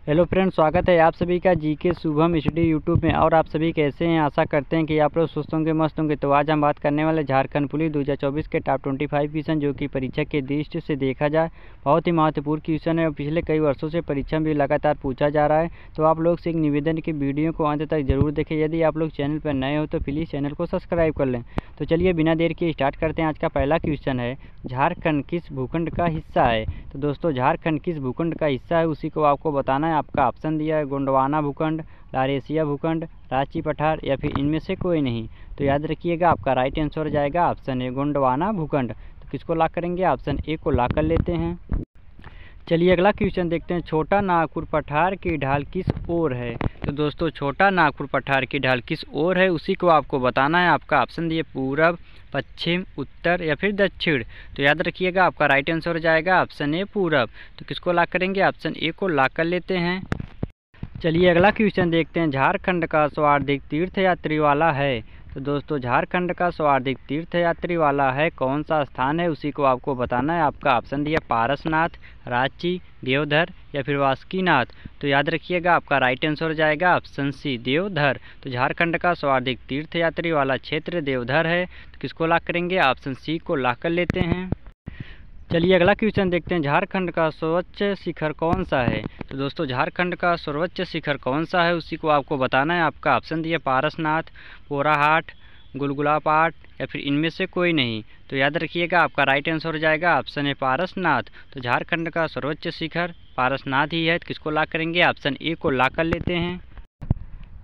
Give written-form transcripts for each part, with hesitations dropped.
Hello friends, स्वागत है आप सभी का जीके शुभम स्टडी यूट्यूब में। और आप सभी कैसे हैं? आशा करते हैं कि आप लोग सुस्त होंगे, मस्त होंगे। तो आज हम बात करने वाले झारखंड पुलिस 2024 के टॉप 25 क्वेश्चन, जो कि परीक्षा के दृष्टि से देखा जाए बहुत ही महत्वपूर्ण क्वेश्चन है और पिछले कई वर्षों से परीक्षा में भी लगातार पूछा जा रहा है। तो आप लोग से एक निवेदन की वीडियो को अंत तक जरूर देखें। यदि आप लोग चैनल पर नए हो तो प्लीज़ चैनल को सब्सक्राइब कर लें। तो चलिए बिना देर के स्टार्ट करते हैं। आज का पहला क्वेश्चन है, झारखंड किस भूखंड का हिस्सा है? तो दोस्तों, झारखंड किस भूखंड का हिस्सा है उसी को आपको बताना है। आपका ऑप्शन दिया है गोंडवाना भूखंड, लारेशिया भूखंड, रांची पठार या फिर इनमें से कोई नहीं। तो याद रखिएगा, आपका राइट आंसर हो जाएगा ऑप्शन ए गोंडवाना भूखंड। तो किसको लॉक करेंगे? ऑप्शन ए को लॉक कर लेते हैं। चलिए अगला क्वेश्चन देखते हैं, छोटा नागपुर पठार की ढाल किस ओर है? तो दोस्तों, छोटा नागपुर पठार की ढाल किस ओर है उसी को आपको बताना है। आपका ऑप्शन दिए पूरब, पश्चिम, उत्तर या फिर दक्षिण। तो याद रखिएगा, आपका राइट आंसर हो जाएगा ऑप्शन ए पूरब। तो किसको लॉक करेंगे? ऑप्शन ए को लॉक कर लेते हैं। चलिए अगला क्वेश्चन देखते हैं, झारखंड का सर्वाधिक तीर्थयात्री वाला है? तो दोस्तों, झारखंड का सर्वाधिक तीर्थयात्री वाला है कौन सा स्थान है उसी को आपको बताना है। आपका ऑप्शन दिया पारसनाथ, रांची, देवधर या फिर वासुकीनाथ। तो याद रखिएगा, आपका राइट आंसर हो जाएगा ऑप्शन सी देवधर। तो झारखंड का सर्वाधिक तीर्थयात्री वाला क्षेत्र देवधर है। तो किसको लॉक करेंगे? ऑप्शन सी को लॉक कर लेते हैं। चलिए अगला क्वेश्चन देखते हैं, झारखंड का सर्वोच्च शिखर कौन सा है? तो दोस्तों, झारखंड का सर्वोच्च शिखर कौन सा है उसी को आपको बताना है। आपका ऑप्शन दिया पारसनाथ, पोराहाट, गुलगुलापाट या फिर इनमें से कोई नहीं। तो याद रखिएगा, आपका राइट आंसर हो जाएगा ऑप्शन है पारसनाथ। तो झारखंड का सर्वोच्च शिखर पारसनाथ ही है। तो किसको लॉक करेंगे? ऑप्शन ए को लॉक कर लेते हैं।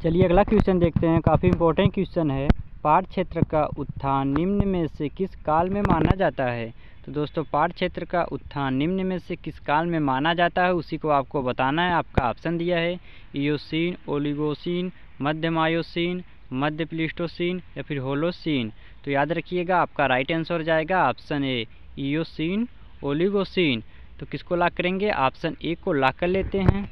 चलिए अगला क्वेश्चन देखते हैं, काफ़ी इंपॉर्टेंट क्वेश्चन है, पाट क्षेत्र का उत्थान निम्न में से किस काल में माना जाता है? तो दोस्तों, पाट क्षेत्र का उत्थान निम्न में से किस काल में माना जाता है उसी को आपको बताना है। आपका ऑप्शन दिया है इयोसीन, ओलिगोसीन, मध्य मायोसीन, मध्य प्लीस्टोसीन या फिर होलोसीन। तो याद रखिएगा, आपका राइट आंसर हो जाएगा ऑप्शन ए इयोसीन, ओलिगोसीन। तो किसको लॉक करेंगे? ऑप्शन ए को लॉक कर लेते हैं।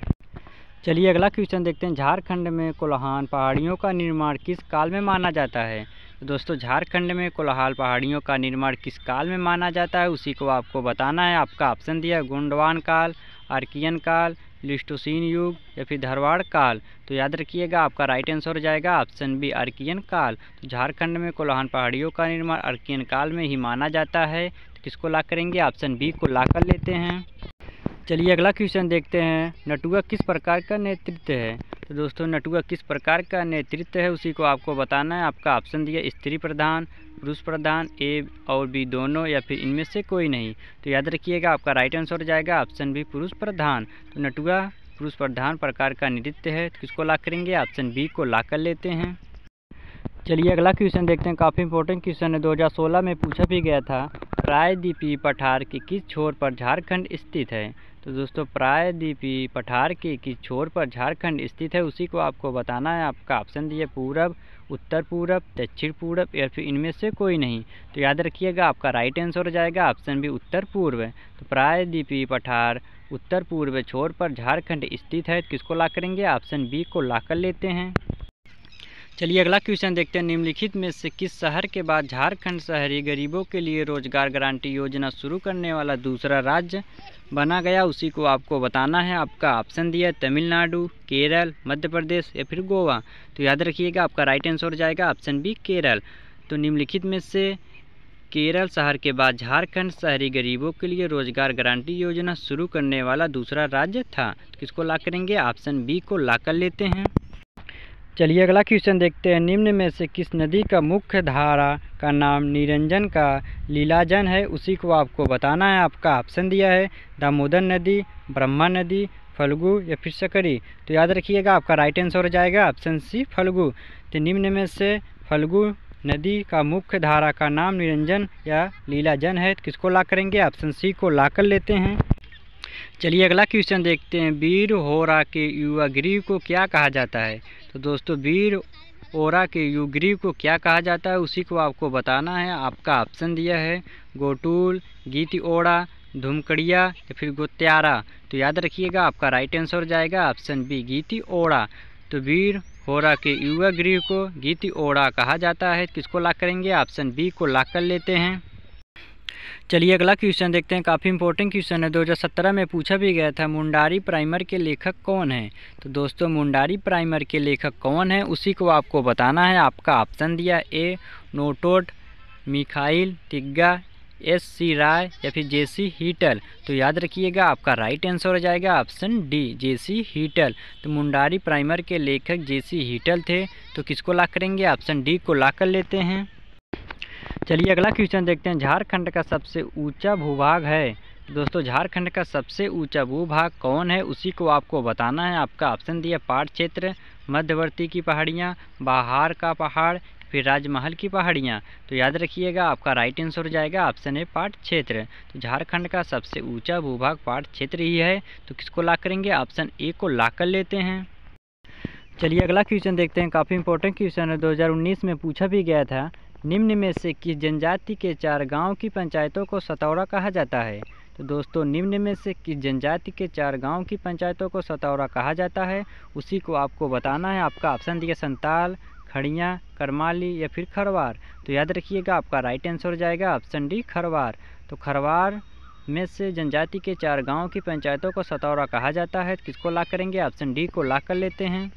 चलिए अगला क्वेश्चन देखते हैं, झारखंड में कोल्हान पहाड़ियों का निर्माण किस काल में माना जाता है? तो दोस्तों, झारखंड में कोल्हान पहाड़ियों का निर्माण किस काल में माना जाता है उसी को आपको बताना है। आपका ऑप्शन दिया गोंडवान काल, आर्कियन काल, प्लीस्टोसीन युग या फिर धारवाड़ काल। तो याद रखिएगा, आपका राइट आंसर हो जाएगा ऑप्शन बी आर्कियन काल। तो झारखंड में कोल्हान पहाड़ियों का निर्माण आर्कियन काल में ही माना जाता है। तो किसको लॉक करेंगे? ऑप्शन बी को लॉक कर लेते हैं। चलिए अगला क्वेश्चन देखते हैं, नटुआ किस प्रकार का नेतृत्व है? तो दोस्तों, नटुआ किस प्रकार का नेतृत्व है उसी को आपको बताना है। आपका ऑप्शन दिया स्त्री प्रधान, पुरुष प्रधान, ए और बी दोनों या फिर इनमें से कोई नहीं। तो याद रखिएगा, आपका राइट आंसर हो जाएगा ऑप्शन बी पुरुष प्रधान। तो नटुआ पुरुष प्रधान प्रकार का नृत्य है। तो किसको लॉक करेंगे? ऑप्शन बी को लॉक कर लेते हैं। चलिए अगला क्वेश्चन देखते हैं, काफ़ी इंपॉर्टेंट क्वेश्चन है, 2016 में पूछा भी गया था, प्रायद्वीपीय पठार के किस छोर पर झारखंड स्थित है? तो दोस्तों, प्रायद्वीपीय पठार के किस छोर पर झारखंड स्थित है उसी को आपको बताना है। आपका ऑप्शन दिए पूरब, उत्तर पूरब, दक्षिण पूरब या फिर इनमें से कोई नहीं। तो याद रखिएगा, आपका राइट आंसर हो जाएगा ऑप्शन बी उत्तर पूर्व। तो प्रायद्वीपीय पठार उत्तर पूर्व छोर पर झारखंड स्थित है। किसको लॉक करेंगे? ऑप्शन बी को लॉक कर लेते हैं। चलिए अगला क्वेश्चन देखते हैं, निम्नलिखित में से किस शहर के बाद झारखंड शहरी गरीबों के लिए रोजगार गारंटी योजना शुरू करने वाला दूसरा राज्य बना गया उसी को आपको बताना है। आपका ऑप्शन दिया तमिलनाडु, केरल, मध्य प्रदेश या फिर गोवा। तो याद रखिएगा, आपका राइट आंसर हो जाएगा ऑप्शन बी केरल। तो निम्नलिखित में से केरल शहर के बाद झारखंड शहरी गरीबों के लिए रोजगार गारंटी योजना शुरू करने वाला दूसरा राज्य था। तो किसको लॉक करेंगे? ऑप्शन बी को लॉक कर लेते हैं। चलिए अगला क्वेश्चन देखते हैं, निम्न में से किस नदी का मुख्य धारा का नाम निरंजन का लीलाजन है उसी को आपको बताना है। आपका ऑप्शन दिया है दामोदर नदी, ब्रह्मा नदी, फल्गु या फिर सकरी। तो याद रखिएगा, आपका राइट आंसर हो जाएगा ऑप्शन सी फल्गु। तो निम्न में से फल्गु नदी का मुख्य धारा का नाम निरंजन या लीलाजन है। तो किसको लॉक करेंगे? ऑप्शन सी को लॉक कर लेते हैं। चलिए अगला क्वेश्चन देखते हैं, वीर होरा के युवा ग्रीव को क्या कहा जाता है? तो दोस्तों, वीर ओरा के युग्रीव को क्या कहा जाता है उसी को आपको बताना है। आपका ऑप्शन दिया है गोटूल, गीति ओड़ा, धुमकड़िया या फिर गोत्यारा। तो याद रखिएगा, आपका राइट आंसर हो जाएगा ऑप्शन बी गीति ओड़ा। तो वीर होरा के युवा ग्रीव को गीति ओड़ा कहा जाता है। किसको लॉक करेंगे? ऑप्शन बी को लॉक कर लेते हैं। चलिए अगला क्वेश्चन देखते हैं। काफ़ी इंपॉर्टेंट क्वेश्चन है, 2017 में पूछा भी गया था। मुंडारी प्राइमर के लेखक कौन है? तो दोस्तों मुंडारी प्राइमर के लेखक कौन है उसी को आपको बताना है। आपका ऑप्शन दिया ए नोटोड, मिखाइल तिग्गा, एस.सी. राय या फिर जे.सी. हीटल। तो याद रखिएगा आपका राइट आंसर हो जाएगा ऑप्शन डी, जे.सी. हीटल। तो मुंडारी प्राइमर के लेखक जे.सी. हीटल थे। तो किसको लॉक करेंगे? ऑप्शन डी को लॉक कर लेते हैं। चलिए अगला क्वेश्चन देखते हैं। झारखंड का सबसे ऊंचा भूभाग है। दोस्तों झारखंड का सबसे ऊंचा भूभाग कौन है उसी को आपको बताना है। आपका ऑप्शन दिया पाट क्षेत्र, मध्यवर्ती की पहाड़ियाँ, बाहर का पहाड़, फिर राजमहल की पहाड़ियाँ। तो याद रखिएगा आपका राइट आंसर हो जाएगा ऑप्शन ए पाट क्षेत्र। तो झारखंड का सबसे ऊंचा भूभाग पाट क्षेत्र ही है। तो किसको लॉक करेंगे? ऑप्शन ए को लॉक कर लेते हैं। चलिए अगला क्वेश्चन देखते हैं। काफ़ी इंपॉर्टेंट क्वेश्चन है, 2019 में पूछा भी गया था। निम्न में से किस जनजाति के 4 गांव की पंचायतों को सतौरा कहा जाता है? तो दोस्तों निम्न में से किस जनजाति के 4 गांव की पंचायतों को सतौरा कहा जाता है उसी को आपको बताना है। आपका ऑप्शन दिया संताल, खड़िया, करमाली या फिर खरवार। तो याद रखिएगा आपका राइट आंसर हो जाएगा ऑप्शन डी खरवार। तो खरवार में से जनजाति के 4 गाँव की पंचायतों को सतौरा कहा जाता है। किसको लॉक करेंगे? ऑप्शन डी को लॉक कर लेते हैं।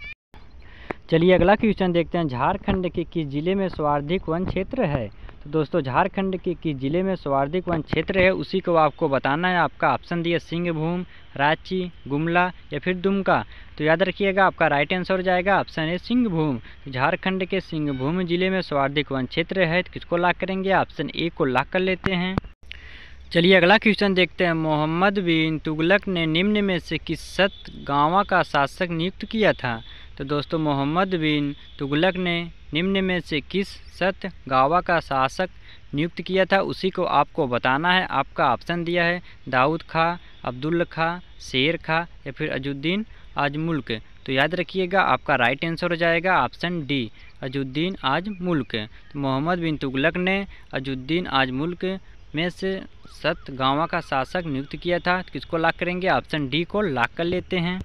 चलिए अगला क्वेश्चन देखते हैं। झारखंड के किस जिले में सर्वाधिक वन क्षेत्र है? तो दोस्तों झारखंड के किस जिले में सर्वाधिक वन क्षेत्र है उसी को आपको बताना है। आपका ऑप्शन दिया सिंहभूम, रांची, गुमला या फिर दुमका। तो याद रखिएगा आपका राइट आंसर हो जाएगा ऑप्शन ए सिंहभूम। झारखंड के सिंहभूम जिले में सर्वाधिक वन क्षेत्र है। तो किसको लॉक करेंगे? ऑप्शन ए को लॉक कर लेते हैं। चलिए अगला क्वेश्चन देखते हैं। मोहम्मद बिन तुगलक ने निम्न में से किस सत गाँव का शासक नियुक्त किया था? तो दोस्तों मोहम्मद बिन तुगलक ने निम्न में से किस सत गाँव का शासक नियुक्त किया था उसी को आपको बताना है। आपका ऑप्शन दिया है दाऊद खां, अब्दुल खां, शेर खां या फिर अजुद्दीन आज मुल्क। तो याद रखिएगा आपका राइट आंसर हो जाएगा ऑप्शन डी अजुद्दीन आज मुल्क। तो मोहम्मद बिन तुगलक ने अजुद्दीन आज मुल्क में से 7 गाँव का शासक नियुक्त किया था। किसको लॉक करेंगे? ऑप्शन डी को लॉक कर लेते हैं।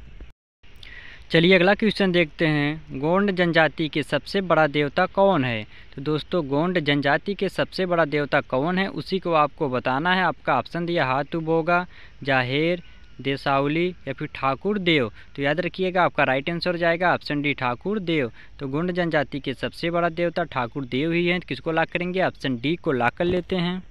चलिए अगला क्वेश्चन देखते हैं। गोंड जनजाति के सबसे बड़ा देवता कौन है? तो दोस्तों गोंड जनजाति के सबसे बड़ा देवता कौन है उसी को आपको बताना है। आपका ऑप्शन दिया हाथू बोगा, जाहेर, देसावली या फिर ठाकुर देव। तो याद रखिएगा आपका राइट आंसर हो जाएगा ऑप्शन डी ठाकुर देव। तो गोंड जनजाति के सबसे बड़ा देवता ठाकुर देव ही है। किसको लॉक करेंगे? ऑप्शन डी को लॉक कर लेते हैं।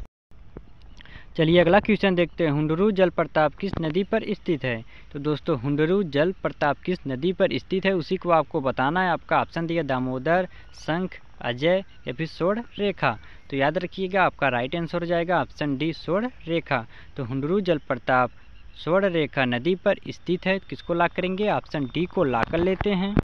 चलिए अगला क्वेश्चन देखते हैं। हुंडरू जलप्रपात किस नदी पर स्थित है? तो दोस्तों हुंडरू जलप्रपात किस नदी पर स्थित है उसी को आपको बताना है। आपका ऑप्शन दिया दामोदर, शंख, अजय या फिर स्वर्ण रेखा। तो याद रखिएगा आपका राइट आंसर हो जाएगा ऑप्शन डी स्वर्ण रेखा। तो हुंडरू जलप्रपात स्वर्ण रेखा नदी पर स्थित है। किसको लॉक करेंगे? ऑप्शन डी को लॉक कर लेते हैं।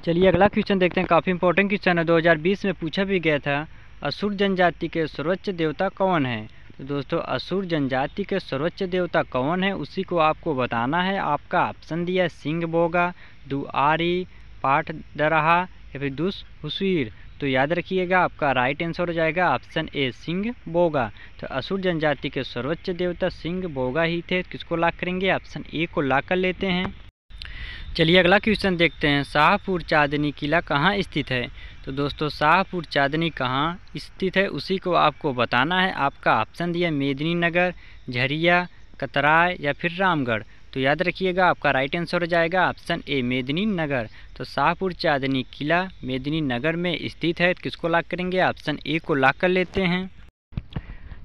चलिए अगला क्वेश्चन देखते हैं। काफ़ी इंपॉर्टेंट क्वेश्चन है, 2020 में पूछा भी गया था। असुर जनजाति के सर्वोच्च देवता कौन है? तो दोस्तों असुर जनजाति के सर्वोच्च देवता कौन है उसी को आपको बताना है। आपका ऑप्शन दिया सिंह बोगा, दुआरी, पाठ दरहा या फिर दुस हुसीर। तो याद रखिएगा आपका राइट आंसर हो जाएगा ऑप्शन ए सिंह बोगा। तो असुर जनजाति के सर्वोच्च देवता सिंह बोगा ही थे। किसको लॉक करेंगे? ऑप्शन ए को लॉक कर लेते हैं। चलिए अगला क्वेश्चन देखते हैं। शाहपुर चांदनी किला कहाँ स्थित है? तो दोस्तों शाहपुर चांदनी कहाँ स्थित है उसी को आपको बताना है। आपका ऑप्शन दिया मेदिनीनगर, झरिया, कतराय या फिर रामगढ़। तो याद रखिएगा आपका राइट आंसर हो जाएगा ऑप्शन ए मेदिनीनगर। तो शाहपुर चांदनी किला मेदिनीनगर में स्थित है। किसको लॉक करेंगे? ऑप्शन ए को लॉक कर लेते हैं।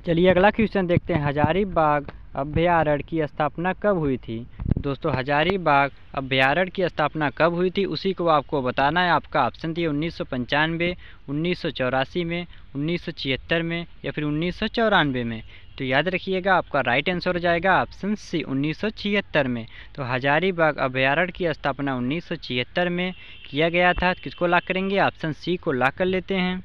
चलिए अगला क्वेश्चन देखते हैं। हजारीबाग अभ्यारण्य की स्थापना कब हुई थी? दोस्तों हजारीबाग अभ्यारण्य की स्थापना कब हुई थी उसी को आपको बताना है। आपका ऑप्शन दिया 1995, 1984 में, 1976 में या फिर 1994 में। तो याद रखिएगा आपका राइट आंसर हो जाएगा ऑप्शन सी 1976 में। तो हजारीबाग अभ्यारण्य की स्थापना 1976 में किया गया था। किसको लॉक करेंगे? ऑप्शन सी को लॉक कर लेते हैं।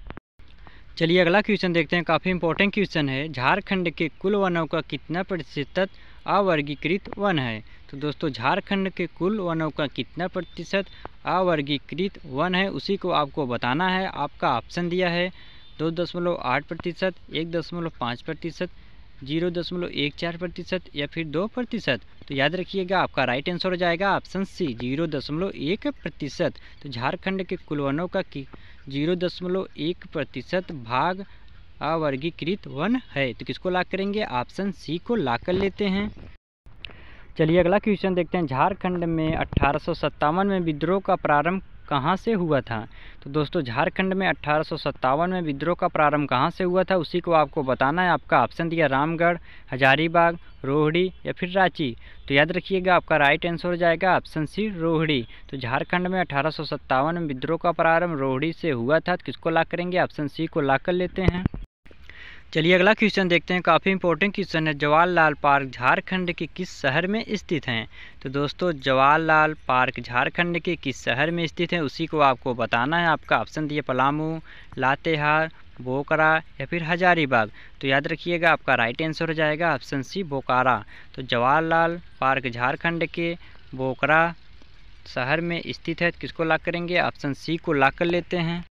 चलिए अगला क्वेश्चन देखते हैं। काफ़ी इंपॉर्टेंट क्वेश्चन है। झारखंड के कुल वनों का कितना प्रतिशत अवर्गीकृत वन है? तो दोस्तों झारखंड के कुल वनों का कितना प्रतिशत अवर्गीकृत वन है उसी को आपको बताना है। आपका ऑप्शन दिया है 2.8%, 1.5%, 0.14% या फिर 2%। तो याद रखिएगा आपका राइट आंसर हो जाएगा ऑप्शन सी 0.1%। तो झारखंड के कुल वनों का 0.1% भाग अवर्गीकृत वन है। तो किसको लॉक करेंगे? ऑप्शन सी को लॉक कर लेते हैं। चलिए अगला क्वेश्चन देखते हैं। झारखंड में 1857 में विद्रोह का प्रारंभ कहाँ से हुआ था? तो दोस्तों झारखंड में 1857 में विद्रोह का प्रारंभ कहाँ से हुआ था, उसी को आपको बताना है। आपका ऑप्शन दिया रामगढ़, हजारीबाग, रोहिणी या फिर रांची। तो याद रखिएगा आपका राइट आंसर हो जाएगा ऑप्शन सी रोहिणी। तो झारखंड में 1857 में विद्रोह का प्रारंभ रोहिणी से हुआ था। तो किसको लॉक करेंगे? ऑप्शन सी को लॉक कर लेते हैं। चलिए अगला क्वेश्चन देखते हैं। काफ़ी इंपॉर्टेंट क्वेश्चन है। जवाहरलाल पार्क झारखंड के किस शहर में स्थित हैं? तो दोस्तों जवाहरलाल पार्क झारखंड के किस शहर में स्थित है, उसी को आपको बताना है। आपका ऑप्शन दिए पलामू, लातेहार, बोकारो या फिर हजारीबाग। तो याद रखिएगा आपका राइट आंसर हो जाएगा ऑप्शन सी बोकारो। तो जवाहरलाल पार्क झारखंड के बोकारो शहर में स्थित है। किसको लॉक करेंगे? ऑप्शन सी को लॉक कर लेते हैं।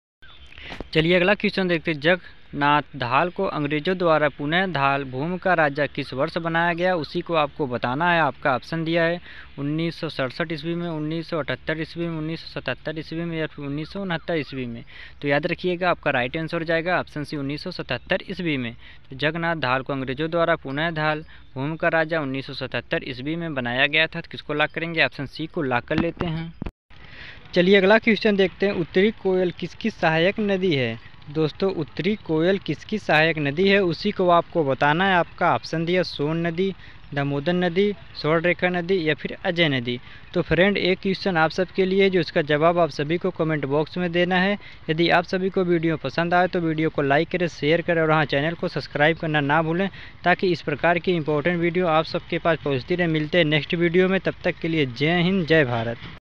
चलिए अगला क्वेश्चन देखते हैं। जगन्नाथ धाल को अंग्रेजों द्वारा पुनः धाल भूमि का राजा किस वर्ष बनाया गया, उसी को आपको बताना है। आपका ऑप्शन दिया है 1967 ईस्वी में, 1978 ईस्वी में, 1977 ईस्वी में या फिर 1969 ईस्वी में। तो याद रखिएगा आपका राइट आंसर हो जाएगा ऑप्शन सी 1977 ईस्वी में। तो जगन्नाथ धाल को अंग्रेजों द्वारा पुनः धाल भूमि का राजा 1977 ईस्वी में बनाया गया था। तो किसको लॉक करेंगे? ऑप्शन सी को लॉक कर लेते हैं। चलिए अगला क्वेश्चन देखते हैं। उत्तरी कोयल किसकी सहायक नदी है? दोस्तों उत्तरी कोयल किसकी सहायक नदी है, उसी को आपको बताना है। आपका ऑप्शन दिया सोन नदी, दामोदर नदी, स्वर्णरेखा नदी या फिर अजय नदी। तो फ्रेंड एक क्वेश्चन आप सबके लिए जो इसका जवाब आप सभी को कमेंट बॉक्स में देना है। यदि आप सभी को वीडियो पसंद आए तो वीडियो को लाइक करें, शेयर करें और हाँ चैनल को सब्सक्राइब करना ना भूलें, ताकि इस प्रकार की इंपॉर्टेंट वीडियो आप सबके पास पहुँचती रहे। मिलते हैं नेक्स्ट वीडियो में, तब तक के लिए जय हिंद, जय भारत।